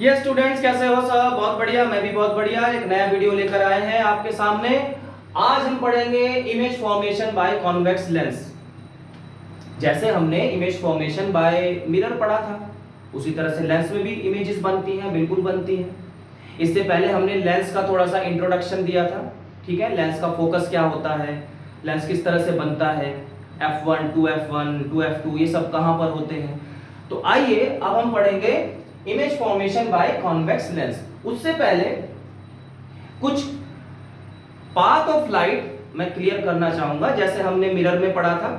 ये स्टूडेंट्स कैसे हो सब? बहुत बढ़िया, मैं भी बहुत बढ़िया। एक नया वीडियो लेकर आए हैं आपके सामने। आज हम पढ़ेंगे image formation by convex lens. जैसे हमने इमेज फॉर्मेशन बाय मिरर पढ़ा था, उसी तरह से लेंस में भी इमेजेस बनती हैं, बिल्कुल बनती हैं। इससे पहले हमने लेंस का थोड़ा सा इंट्रोडक्शन दिया था, ठीक है। लेंस का फोकस क्या होता है, लेंस किस तरह से बनता है, f1, 2f1, 2f2 ये सब कहां पर होते हैं। तो आइए अब हम पढ़ेंगे image formation by convex lens. उससे पहले कुछ पाथ ऑफ लाइट मैं क्लियर करना चाहूंगा। जैसे हमने मिरर में पढ़ा था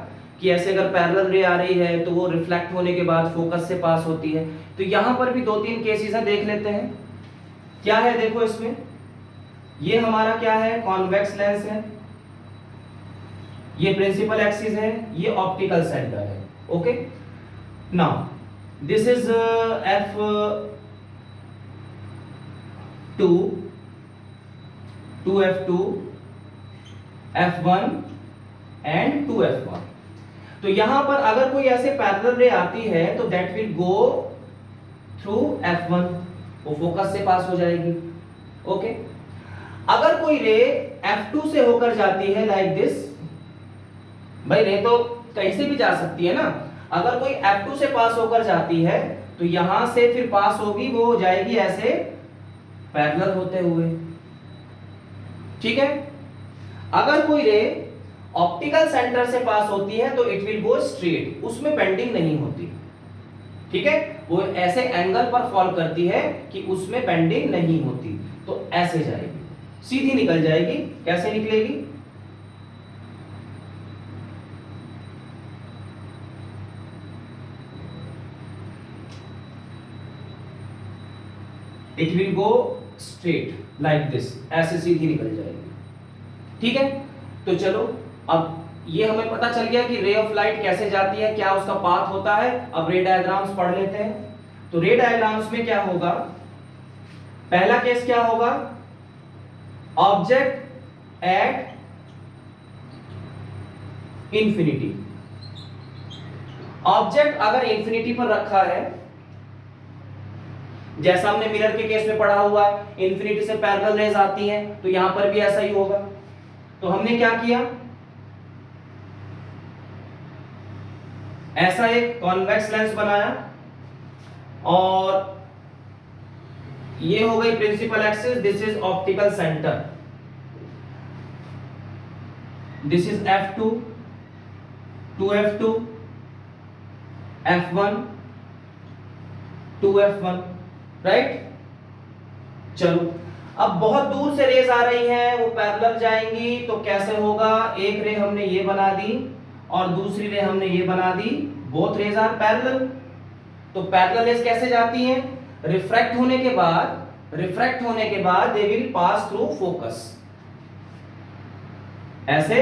कि ऐसे अगर पैरेलल रे आ रही है तो वो रिफ्लेक्ट होने के बाद फोकस से पास होती है। तो यहां पर भी दो तीन केसेस हैं, देख लेते हैं क्या है। देखो इसमें ये हमारा क्या है, कॉन्वेक्स लेंस है, ये प्रिंसिपल एक्सिस है, ये ऑप्टिकल सेंटर है। Okay, now this is f2, 2f2, f1 and 2f1। तो यहां पर अगर कोई ऐसे पैरेलल रे आती है तो that will go through f1, वो फोकस से पास हो जाएगी। ओके, अगर कोई रे f2 से होकर जाती है लाइक दिस, भाई रे तो कहीं से भी जा सकती है ना। अगर कोई f2 से पास होकर जाती है तो यहां से फिर पास होगी, वो हो जाएगी ऐसे पैरेलल होते हुए, ठीक है। अगर कोई रे ऑप्टिकल सेंटर से पास होती है तो इट विल गो स्ट्रेट, उसमें बेंडिंग नहीं होती, ठीक है। वो ऐसे एंगल पर फॉल करती है कि उसमें बेंडिंग नहीं होती, तो ऐसे जाएगी, सीधी निकल जाएगी। कैसे निकलेगी, it will go straight like this, ऐसे सीधी निकल जाएगी, ठीक है। तो चलो, अब ये हमें पता चल गया कि रे ऑफ लाइट कैसे जाती है, क्या उसका पाथ होता है। अब रे डायग्राम्स पढ़ लेते हैं। तो रे डायग्राम्स में क्या होगा, पहला केस क्या होगा, ऑब्जेक्ट एट इंफिनिटी। ऑब्जेक्ट अगर इंफिनिटी पर रखा है, जैसा हमने मिरर के केस में पढ़ा हुआ है, इंफिनिटी से पैरेलल रेज आती हैं, तो यहां पर भी ऐसा ही होगा। तो हमने क्या किया, ऐसा एक कॉन्वेक्स लेंस बनाया और ये हो गई principal axis, this is optical centre, this is f2, 2f2, f1, 2f1, right. चलो, अब बहुत दूर से रेज आ रही हैं, वो पैरेलल जाएंगी, तो कैसे होगा, एक रे हमने ये बना दी और दूसरी रे हमने ये बना दी, बोथ रेज आर पैरेलल। तो पैरेलल रेज कैसे जाती हैं, रिफ्रैक्ट होने के बाद they will pass through focus, ऐसे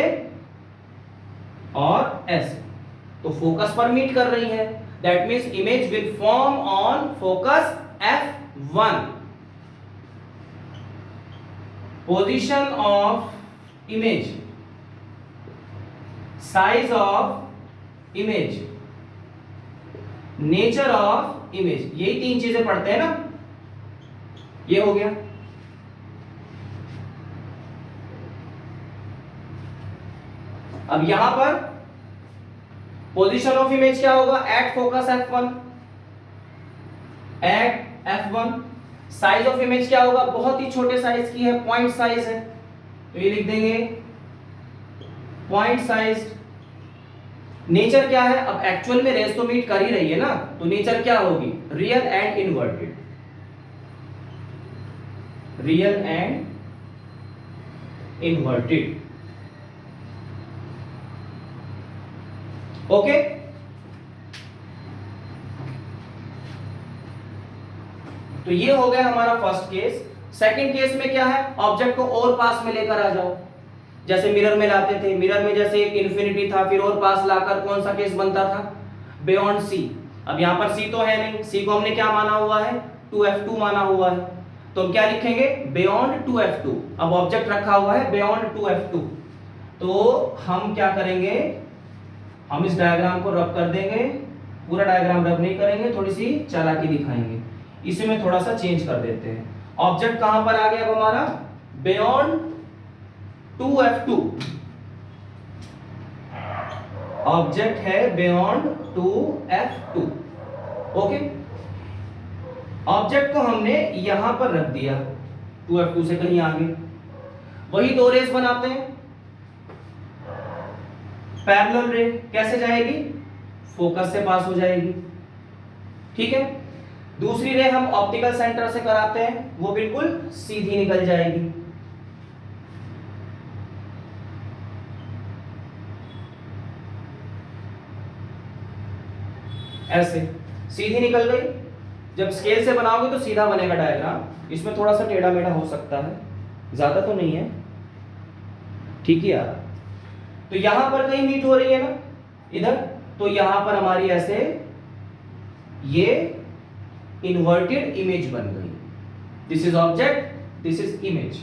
और ऐसे, तो फोकस पर मीट कर रही है। That means image will form on focus f1। Position of image, size of image, nature of image, यही तीन चीजें पढ़ते हैं ना। ये हो गया। अब यहां पर पोजीशन ऑफ इमेज क्या होगा, at focus f1, at f1। Size of image क्या होगा, बहुत ही छोटे साइज की है, पॉइंट साइज है, तो ये लिख देंगे पॉइंट साइज। नेचर क्या है, अब एक्चुअल में रेज तो मीट कर ही रही है ना, तो नेचर क्या होगी, real and inverted, real and inverted. Okay, तो ये हो गया हमारा फर्स्ट केस। सेकंड केस में क्या है, ऑब्जेक्ट को और पास में लेकर आ जाओ, जैसे मिरर में लाते थे। मिरर में जैसे एक इंफिनिटी था, फिर और पास लाकर कौन सा केस बनता था, बियॉन्ड सी। अब यहां पर सी तो है नहीं, सी को हमने क्या माना हुआ है, 2f2 माना हुआ है, तो हम क्या लिखेंगे, बियॉन्ड 2f2। अब ऑब्जेक्ट रखा हुआ है बियॉन्ड 2f2, तो हम क्या करेंगे, हम इस डायग्राम को रब कर देंगे, पूरा डायग्राम रब नहीं करेंगे, थोड़ी सी चालाकी दिखाएंगे। इसे में थोड़ा सा चेंज कर देते हैं। ऑब्जेक्ट कहां पर आ गया अब हमारा, बियॉन्ड 2f2, ऑब्जेक्ट है बियॉन्ड 2f2। ओके, ऑब्जेक्ट को हमने यहां पर रख दिया 2f2 से कहीं आगे। वही दो रेस बनाते हैं। पैरेलल रे कैसे जाएगी, फोकस से पास हो जाएगी, ठीक है। दूसरी रे हम ऑप्टिकल सेंटर से कराते हैं, वो बिल्कुल सीधी निकल जाएगी। ऐसे सीधी निकल गई। जब स्केल से बनाओगे तो सीधा बनेगा डायग्राम, इसमें थोड़ा सा टेढ़ा मेढ़ा हो सकता है, ज्यादा तो नहीं है, ठीक है यार। तो यहां पर कहीं मीट हो रही है ना इधर, तो यहां पर हमारी ऐसे ये इन्वर्टेड इमेज बन गई। This is object, this is image.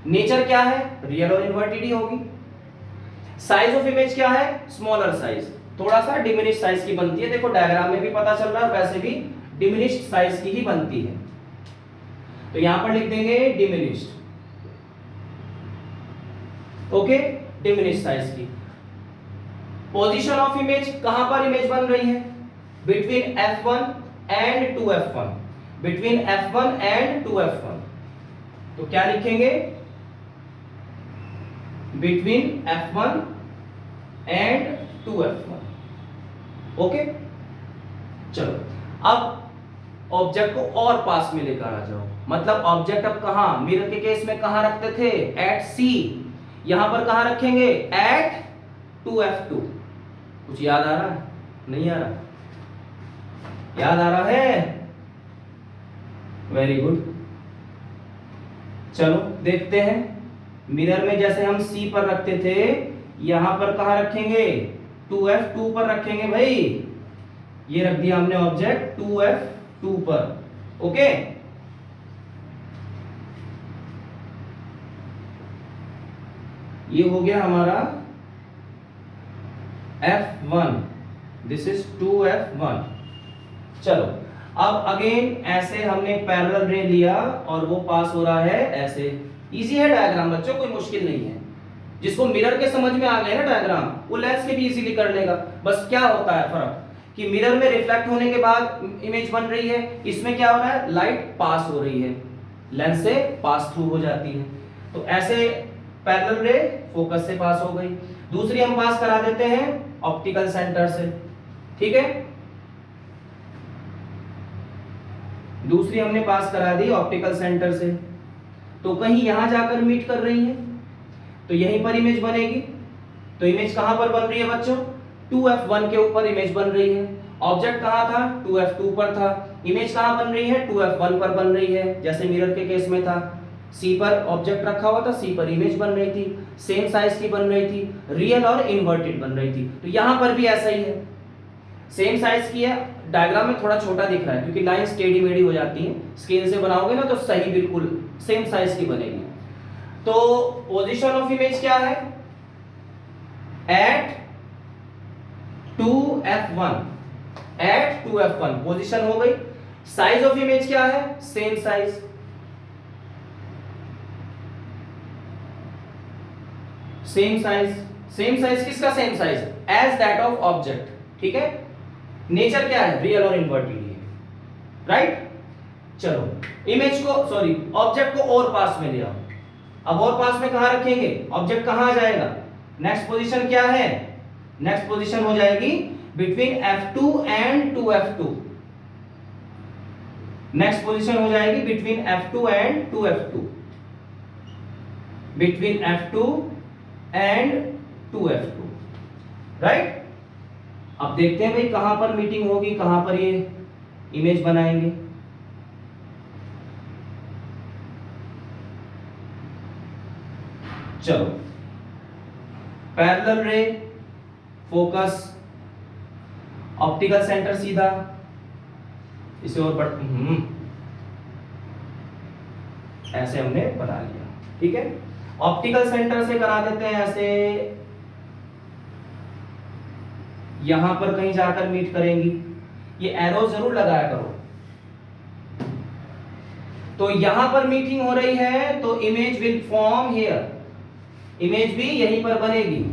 Nature क्या है, रियल और इन्वर्टेड ही होगी। साइज ऑफ इमेज क्या है, स्मॉलर साइज, थोड़ा सा डिमिनिश साइज की बनती है। देखो डायग्राम में भी पता चल रहा है, वैसे भी डिमिनिश्ड साइज की ही बनती है। तो यहां पर लिख देंगे डिमिनिश्ड, ओके, डिमिनिश्ड साइज की। पोजीशन ऑफ इमेज, कहां पर इमेज बन रही है, between f1 and 2f1, between f1 and 2f1। तो क्या लिखेंगे, between f1 and 2f1। Okay, चलो अब ऑब्जेक्ट को और पास में लेकर आ जाओ। मतलब ऑब्जेक्ट अब कहां, मिरर के केस में कहां रखते थे, एट C, यहां पर कहां रखेंगे, एट 2f2। कुछ याद आ रहा है, नहीं आ रहा, याद आ रहा है, वेरी गुड। चलो देखते हैं, मिरर में जैसे हम C पर रखते थे, यहां पर कहां रखेंगे, 2f2 पर रखेंगे भाई। ये रख दिया हमने ऑब्जेक्ट 2f2 पर, ओके। ये हो गया हमारा f1, दिस इज 2f1। चलो अब अगेन ऐसे हमने पैरेलल रे लिया और वो पास हो रहा है ऐसे। इजी है डायग्राम बच्चों, कोई मुश्किल नहीं है। जिसको मिरर के समझ में आ गया ना डायग्राम, वो लेंस के भी इजीली कर लेगा। बस क्या होता है फर्क, कि मिरर में रिफ्लेक्ट होने के बाद इमेज बन रही है, इसमें क्या हो रहा है, लाइट पास हो रही है, लेंस से पास थ्रू हो जाती है। तो ऐसे पैरेलल रे फोकस से पास हो गई। दूसरी हम पास करा देते हैं ऑप्टिकल सेंटर से, ठीक है। दूसरी हमने पास करा दी ऑप्टिकल सेंटर से, तो कहीं यहां जाकर मीट कर रही है, तो यहीं पर इमेज बनेगी। तो इमेज कहां पर बन रही है बच्चों, 2f1 के ऊपर इमेज बन रही है। ऑब्जेक्ट कहां था, 2f2 पर था। इमेज कहां बन रही है, 2f1 पर बन रही है, जैसे मिरर के केस में था। C पर ऑब्जेक्ट रखा हुआ था, C पर इमेज बन रही थी, सेम साइज की बन रही थी, रियल और इन्वर्टेड बन रही थी। तो यहां पर भी ऐसा ही है, सेम साइज की है। डायग्राम में थोड़ा छोटा दिख रहा है क्योंकि लाइंस टेढ़ी मेढ़ी हो जाती हैं। स्केल से बनाओगे ना तो सही बिल्कुल सेम साइज की बनेगी। तो पोजीशन ऑफ इमेज क्या है, eight 2f1, eight 2f1 position हो गई। साइज ऑफ इमेज क्या है, same size, same size. Same size किसका same size, as that of object, ठीक है। नेचर क्या है, रियल और इन्वर्टेड है, राइट। चलो इमेज को, सॉरी ऑब्जेक्ट को और पास में ले आओ। अब और पास में कहां रखेंगे, ऑब्जेक्ट कहां आ जाएगा, नेक्स्ट पोजीशन क्या है, नेक्स्ट पोजीशन हो जाएगी between f2 and 2f2। Next position हो जाएगी between f2 and 2f2, between f2 and 2f2, right. अब देखते हैं भाई कहां पर मीटिंग होगी, कहां पर ये इमेज बनाएंगे। चलो पैरेलल रे, फोकस, ऑप्टिकल सेंटर सीधा, इसे और ऐसे हमने बना लिया, ठीक है। ऑप्टिकल सेंटर से करा देते हैं ऐसे, यहां पर कहीं जाकर मीट करेंगी। ये एरो जरूर लगाया करो, तो यहां पर मीटिंग हो रही है तो image will form here, image भी यहीं पर बनेगी।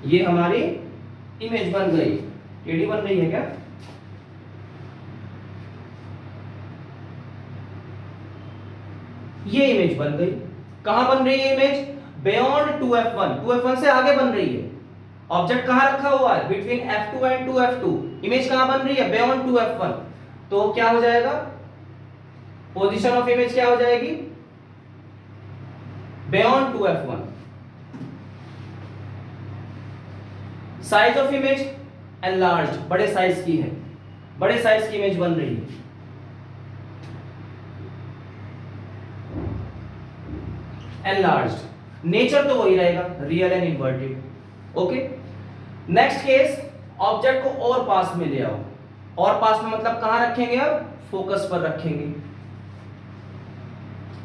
ये हमारी इमेज बन गई। टेढ़ी बन रही है क्या? ये इमेज बन गई। कहां बन रही है इमेज? बियॉन्ड 2f1, 2f1 से आगे बन रही है। ऑब्जेक्ट कहां रखा हुआ है? Between f2 and 2f2। Image कहां बन रही है? Beyond 2f1। तो क्या हो जाएगा? पोजीशन ऑफ इमेज क्या हो जाएगी? Beyond 2f1। Size of image enlarge, बड़े साइज की है, बड़े साइज की इमेज बन रही है। एनलार्ज्ड, नेचर तो वही रहेगा, real and inverted. Okay, next case, object को और पास में ले आओ। और पास में मतलब कहां रखेंगे? अब फोकस पर रखेंगे।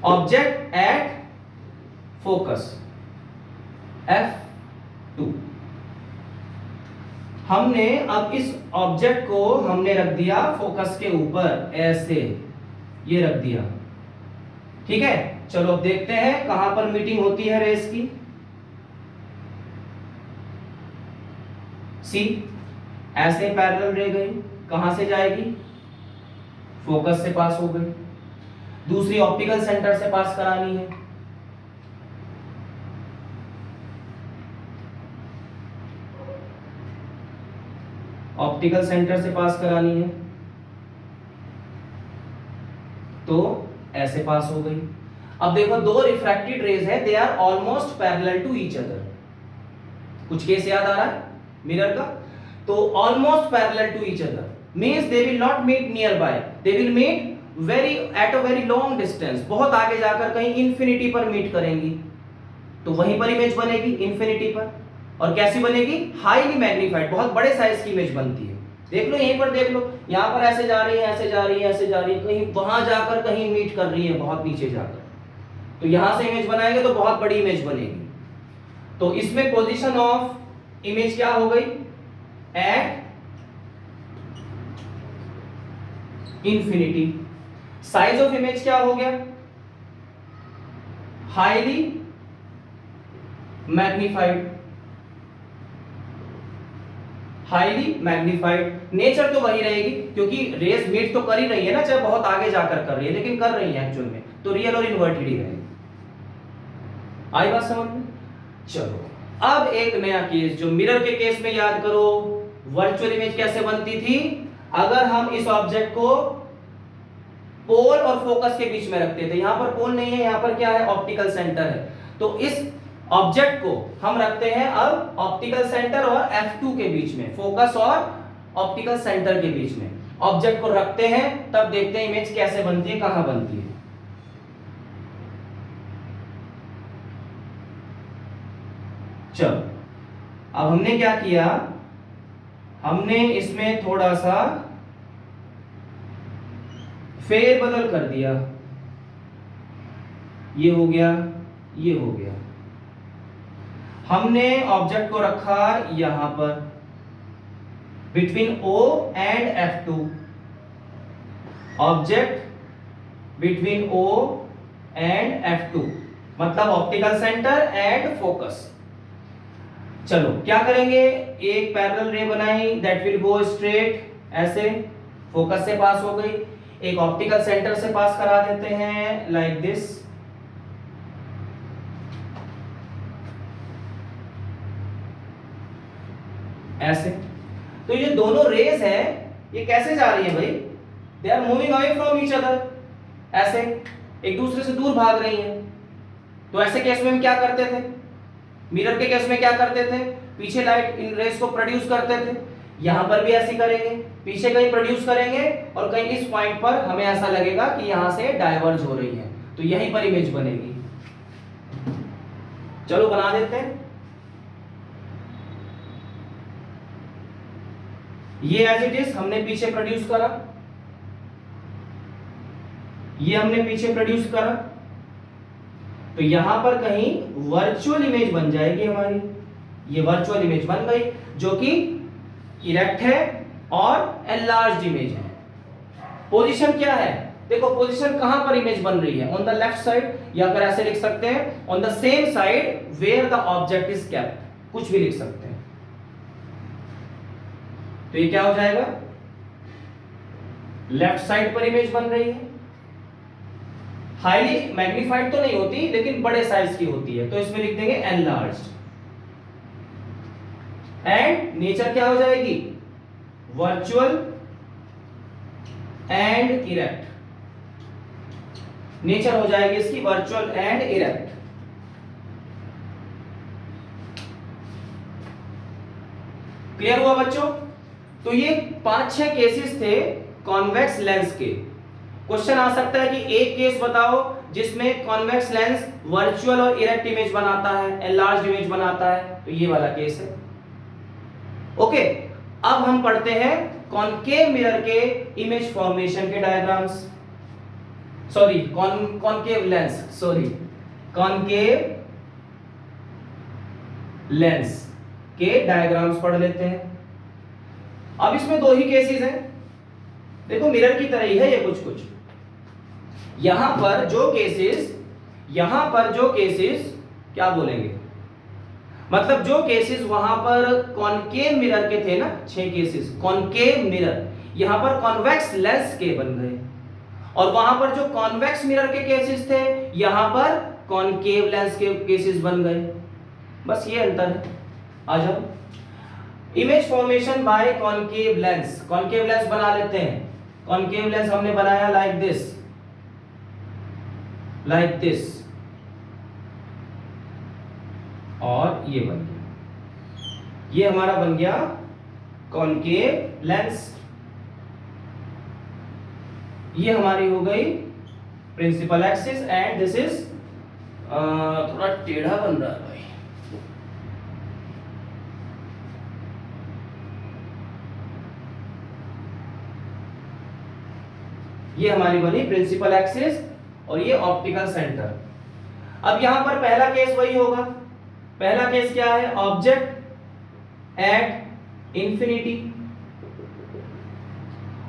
Object at focus F2। हमने अब इस ऑब्जेक्ट को हमने रख दिया फोकस के ऊपर, ऐसे ये रख दिया। ठीक है, चलो अब देखते हैं कहां पर मीटिंग होती है रेस की। सी, ऐसे पैरेलल रे गई, कहां से जाएगी? फोकस से पास हो गई। दूसरी ऑप्टिकल सेंटर से पास करानी है। ऑप्टिकल सेंटर से पास करानी है तो ऐसे पास हो गई। अब देखो, दो रिफ्रैक्टेड रेज है, they are almost parallel to each other. कुछ केस याद आ रहा है मिरर का? तो almost parallel to each other means they will not meet nearby, they will meet very at a very long distance, बहुत आगे जाकर कहीं इंफिनिटी पर मीट करेंगी। तो वहीं पर इमेज बनेगी इंफिनिटी पर। और कैसी बनेगी? हाईली मैग्नीफाइड, बहुत बड़े साइज की इमेज बनती है। देख लो यहीं पर, देख लो यहां पर ऐसे जा रही है, ऐसे जा रही है, ऐसे जा रही है, कहीं वहां जाकर कहीं मीट कर रही है, बहुत नीचे जाकर। तो यहां से इमेज बनाएंगे तो बहुत बड़ी इमेज बनेगी। तो इसमें पोजीशन ऑफ इमेज क्या हो गई? At infinity. Size of image क्या हो गया? Highly magnified, highly magnified. Nature तो वही रहेगी क्योंकि रेस मीट तो कर ही रही है ना, चाहे बहुत आगे जाकर कर रही है, लेकिन कर रही है एक्चुअल में, तो रियल और इन्वर्टेड ही रहेगी। आई बात समझ में? चलो अब एक नया केस, जो मिरर के केस में याद करो वर्चुअल इमेज कैसे बनती थी। अगर हम इस ऑब्जेक्ट को पोल और फोकस के बीच में रखते थे, यहां पर पोल नहीं है, यहां पर क्या है? ऑप्टिकल सेंटर है। तो इस ऑब्जेक्ट को हम रखते हैं अब ऑप्टिकल सेंटर और F2 के बीच में, फोकस और ऑप्टिकल सेंटर के बीच में ऑब्जेक्ट को रखते हैं, तब देखते हैं इमेज कैसे बनती है, कहां बनती है। चलो अब हमने क्या किया? हमने इसमें थोड़ा सा फेरबदल कर दिया। ये हो गया, ये हो गया। हमने ऑब्जेक्ट को रखा यहां पर between O and F2, object between O and F2 मतलब ऑप्टिकल सेंटर एंड फोकस। चलो क्या करेंगे? एक पैरेलल रे बनाई, दैट विल गो स्ट्रेट, ऐसे फोकस से पास हो गई। एक ऑप्टिकल सेंटर से पास करा देते हैं लाइक दिस, ऐसे। तो ये दोनों रेज है, ये कैसे जा रही है भाई? They are moving away from each other, ऐसे एक दूसरे से दूर भाग रही हैं। तो ऐसे केस में हम क्या करते थे? मिरर के केस में क्या करते थे? पीछे लाइट इन रेज को प्रोड्यूस करते थे। यहां पर भी ऐसे करेंगे, पीछे कहीं प्रोड्यूस करेंगे और कहीं इस पॉइंट पर हमें ऐसा लगेगा कि यहां से डाइवर्ज हो रही है, तो यहीं पर इमेज बनेगी। चलो बना देते हैं। ये एज इट इज हमने पीछे प्रोड्यूस करा, ये हमने पीछे प्रोड्यूस करा, तो यहां पर कहीं वर्चुअल इमेज बन जाएगी हमारी। ये वर्चुअल इमेज बन गई जो कि इरेक्ट है और एनलार्ज्ड इमेज है। पोजीशन क्या है, देखो पोजीशन कहां पर इमेज बन रही है, ऑन द लेफ्ट साइड, या फिर ऐसे लिख सकते हैं on the same side where the object is kept, कुछ भी लिख सकते हैं। तो ये क्या हो जाएगा, लेफ्ट साइड पर इमेज बन रही है, हाईली मैग्नीफाइड तो नहीं होती लेकिन बड़े साइज की होती है, तो इसमें लिख देंगे एनलार्ज्ड। एंड नेचर क्या हो जाएगी, वर्चुअल एंड इरेक्ट, नेचर हो जाएगी इसकी वर्चुअल एंड इरेक्ट। क्लियर हुआ बच्चों? तो ये 5-6 केसेस थे कॉन्वेक्स लेंस के। क्वेश्चन आ सकता है कि एक केस बताओ जिसमें कॉन्वेक्स लेंस वर्चुअल और इरेक्ट इमेज बनाता है, एनलार्ज्ड इमेज बनाता है, तो ये वाला केस है। ओके, अब हम पढ़ते हैं कॉनकेव मिरर के इमेज फॉर्मेशन के diagrams, sorry concave lens, sorry concave lens के डायग्राम्स पढ़ लेते हैं। अब इसमें 2 ही केसेस हैं, देखो मिरर की तरह ही है ये कुछ यहां पर जो केसेस क्या बोलेंगे, मतलब जो केसेस वहां पर कॉनकेव मिरर के थे ना, 6 केसेस कॉनकेव मिरर, यहां पर कॉन्वेक्स लेंस के बन गए, और वहां पर जो कॉन्वेक्स मिरर के केसेस थे यहां पर कॉनकेव लेंस के केसेस बन गए, बस ये अंतर है। आ जाओ, image formation by concave lens, concave lens बना लेते हैं। कॉनकेव लेंस हमने बनाया लाइक दिस, और ये बन गया, ये हमारा बन गया कॉनकेव लेंस। ये हमारी हो गई principal axis, and this is थोड़ा टेढ़ा बन रहा है भाई, ये हमारी बनी प्रिंसिपल एक्सिस, और ये ऑप्टिकल सेंटर। अब यहां पर पहला केस वही होगा, पहला केस क्या है, ऑब्जेक्ट एट इंफिनिटी,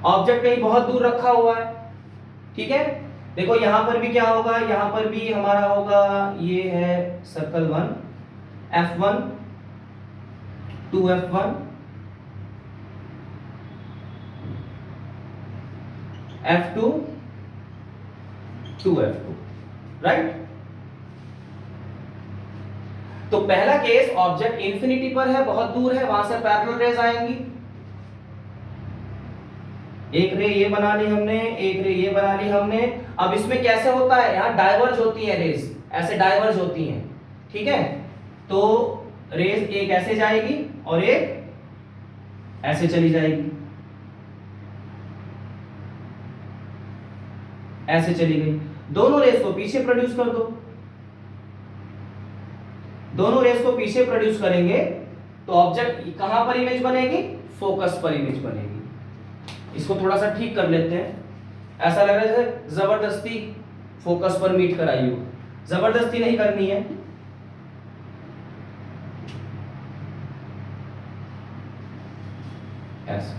ऑब्जेक्ट कहीं बहुत दूर रखा हुआ है, ठीक है। देखो यहां पर भी क्या होगा, यहां पर भी हमारा होगा, ये है circle 1, f1 2f1 f2 2f2, right. तो पहला केस ऑब्जेक्ट इंफिनिटी पर है, बहुत दूर है, वहां से पैरेलल रेज आएंगी, एक रे ये बना ली हमने, एक रे ये बना ली हमने। अब इसमें कैसे होता है, यहां डाइवर्ज होती है रेज, ऐसे डाइवर्ज होती हैं, ठीक है। तो रेज एक ऐसे जाएगी और एक ऐसे चली जाएगी, ऐसे चली गई, दोनों रेज को पीछे प्रोड्यूस कर दो, दोनों रेज को पीछे प्रोड्यूस करेंगे तो ऑब्जेक्ट कहां पर इमेज बनेगी, फोकस पर इमेज बनेगी। इसको थोड़ा सा ठीक कर लेते हैं, ऐसा लग रहा है जैसे जबरदस्ती फोकस पर मीट कराई हो, जबरदस्ती नहीं करनी है। ऐसा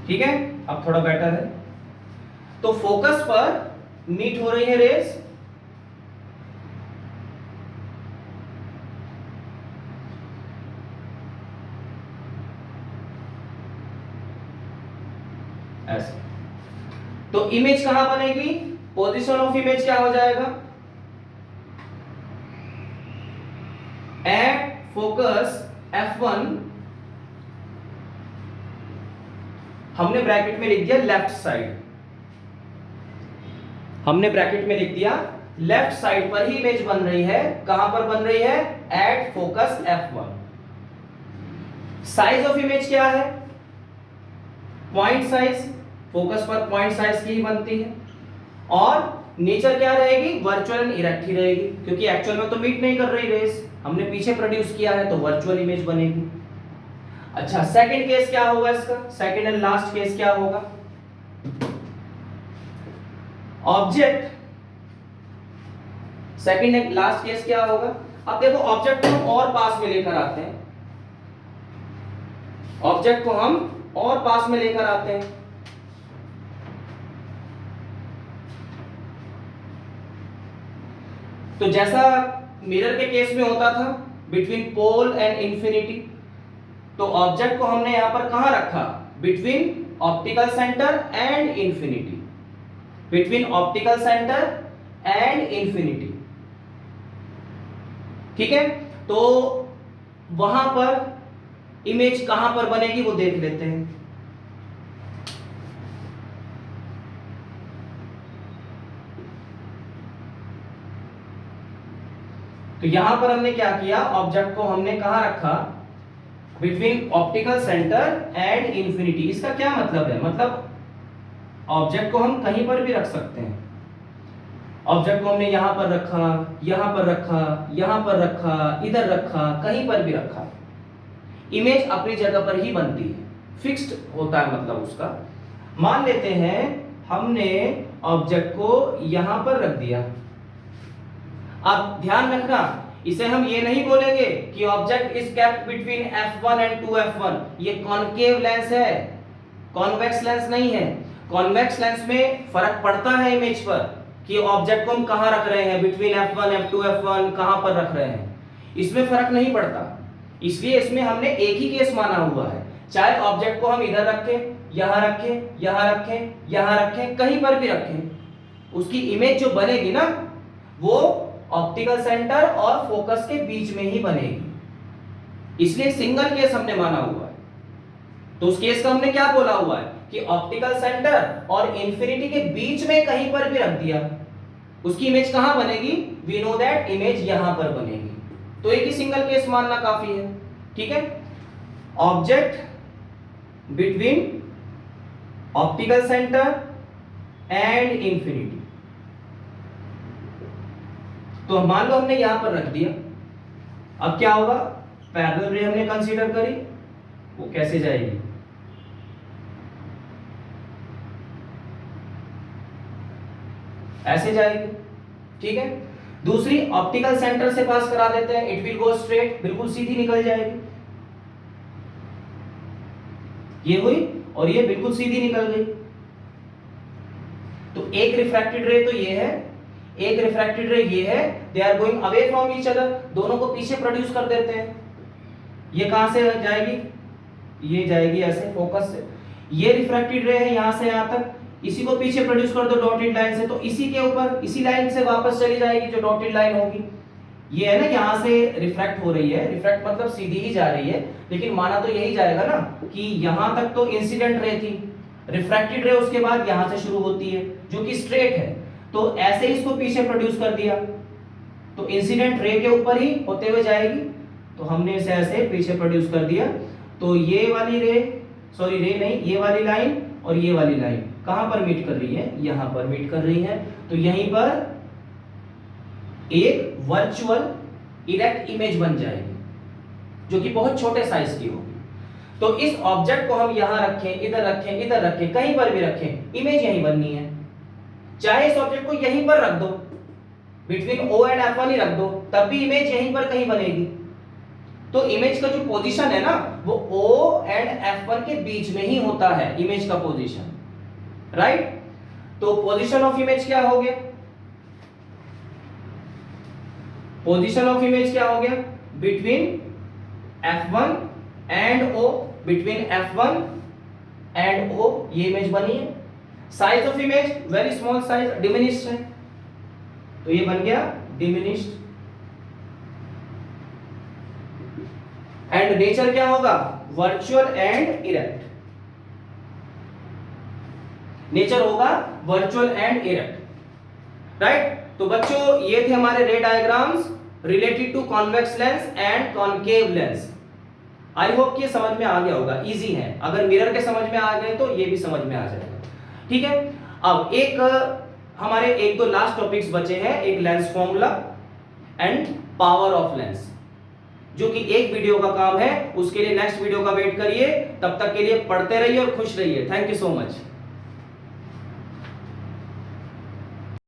ठीक है, अब थोड़ा बेटर है। तो फोकस पर मीट हो रही है रेज, ऐसे, तो इमेज कहां बनेगी, पोजीशन ऑफ इमेज क्या हो जाएगा, एट फोकस f1, हमने ब्रैकेट में लिख दिया लेफ्ट साइड, हमने ब्रैकेट में लिख दिया लेफ्ट साइड पर ही इमेज बन रही है, कहां पर बन रही है, eight focus f1। Size of image क्या है, पॉइंट साइज, फोकस पर पॉइंट साइज की ही बनती है, और नेचर क्या रहेगी, वर्चुअल एंड इरेक्ट ही रहेगी, क्योंकि एक्चुअल में तो मीट नहीं कर रही रेस, हमने पीछे प्रोड्यूस किया है तो वर्चुअल इमेज बनेगी। अच्छा, सेकंड केस क्या होगा इसका, सेकंड एंड लास्ट केस क्या होगा, ऑब्जेक्ट, सेकंड लास्ट केस क्या होगा? अब देखो ऑब्जेक्ट को हम और पास में लेकर आते हैं, ऑब्जेक्ट को हम और पास में लेकर आते हैं। तो जैसा मिरर के केस में होता था बिटवीन पोल एंड इंफिनिटी, तो ऑब्जेक्ट को हमने यहां पर कहां रखा? Between optical centre and infinity, between optical centre and infinity. ठीक है, तो वहां पर इमेज कहां पर बनेगी वो देख लेते हैं। तो यहां पर हमने क्या किया? ऑब्जेक्ट को हमने कहां रखा? Between optical centre and infinity. इसका क्या मतलब है? मतलब ऑब्जेक्ट को हम कहीं पर भी रख सकते हैं। ऑब्जेक्ट को हमने यहां पर रखा, यहां पर रखा, यहां पर रखा, इधर रखा, कहीं पर भी रखा, इमेज अपनी जगह पर ही बनती है, फिक्स्ड होता है मतलब उसका। मान लेते हैं हमने ऑब्जेक्ट को यहां पर रख दिया। अब ध्यान रखना, इसे हम ये नहीं बोलेंगे कि object is kept between f1 and 2f1। ये कॉनकेव लेंस है, कॉन्वेक्स लेंस नहीं है। कॉन्वेक्स लेंस में फर्क पड़ता है इमेज पर कि ऑब्जेक्ट को हम कहां रख रहे हैं, बिटवीन f1 f2 f1 कहां पर रख रहे हैं, इसमें फर्क नहीं पड़ता। इसलिए इसमें हमने एक ही केस माना हुआ है, चाहे ऑब्जेक्ट को हम इधर रखें, यहां रखें, यहां रखें, यहां रखें, कहीं पर भी रखें, उसकी इमेज जो बनेगी ना वो ऑप्टिकल सेंटर और फोकस के बीच में ही बनेगी। इसलिए सिंगल केस हमने माना हुआ है। तो उस केस का हमने क्या बोला हुआ है कि ऑप्टिकल सेंटर और इंफिनिटी के बीच में कहीं पर भी रख दिया, उसकी इमेज कहां बनेगी? वी नो दैट इमेज यहां पर बनेगी। तो एक ही सिंगल केस मानना काफी है। ठीक है, object between optical centre and infinity. तो मान लो हमने यहां पर रख दिया, अब क्या होगा? पैरेलल रे हमने कंसीडर करी, वो कैसे जाएगी? ऐसे जाएगी। ठीक है, दूसरी ऑप्टिकल सेंटर से पास करा देते हैं, इट विल गो स्ट्रेट, बिल्कुल सीधी निकल जाएगी। ये हुई और ये बिल्कुल सीधी निकल गई। तो एक रिफ्रैक्टेड रे तो ये है, एक रिफ्रैक्टेड रे ये है, they are going away from each other, दोनों को पीछे प्रोड्यूस कर देते हैं। ये कहां से जाएगी? ये जाएगी ऐसे फोकस से। ये रिफ्रैक्टेड रे है यहां से यहां तक, इसी को पीछे प्रोड्यूस कर दो डॉटेड लाइन से, तो इसी के ऊपर इसी लाइन से वापस चली जाएगी जो डॉटेड लाइन होगी। ये है ना, यहां से रिफ्रैक्ट हो रही है, रिफ्रैक्ट मतलब सीधी ही जा रही है, लेकिन माना तो यही जाएगा ना कि यहां तक तो इंसिडेंट रे थी, रिफ्रैक्टेड रे उसके बाद यहां से शुरू होती है जो कि स्ट्रेट है, तो ऐसे इसको पीछे प्रोड्यूस कर दिया तो इंसिडेंट रे के ऊपर ही होते हुए जाएगी। तो हमने इसे ऐसे पीछे प्रोड्यूस कर दिया, तो ये वाली रे, सॉरी रे नहीं, ये वाली लाइन और ये वाली लाइन कहां पर मीट कर रही है? यहां पर मीट कर रही है। तो यहीं पर एक वर्चुअल इरेक्ट इमेज बन जाएगी जो कि बहुत छोटे साइज की होगी। तो इस ऑब्जेक्ट को हम यहां रखें, इधर रखें, इधर रखें, कहीं पर भी रखें, इमेज यहीं बननी है। चाहे इस ऑब्जेक्ट को यहीं पर रख दो, बिटवीन O एंड F1 ही रख दो, तब भी इमेज यहीं पर कहीं बनेगी। तो इमेज का जो पोजीशन है ना वो O एंड F1 के बीच में ही होता है, इमेज का पोजीशन, राइट? तो पोजीशन ऑफ इमेज क्या हो गया? पोजीशन ऑफ इमेज क्या हो गया? Between F1 and O, between F1 and O ये इमेज बनी है। Size of image very small size, diminished है, तो ये बन गया डिमिनिश्ड। एंड नेचर क्या होगा? Virtual and erect. नेचर होगा वर्चुअल एंड इरेक्ट, राइट? तो बच्चों ये थे हमारे ray diagrams related to convex lens and concave lens. I hope कि ये समझ में आ गया होगा, इजी है। अगर मिरर के समझ में आ गए तो ये भी समझ में आ जाएगा। ठीक है, अब एक हमारे एक दो लास्ट टॉपिक्स बचे हैं, एक lens formula and power of lens, जो कि एक वीडियो का काम है। उसके लिए नेक्स्ट वीडियो का वेट करिए, तब तक के लिए पढ़ते रहिए और खुश रहिए। Thank you so much.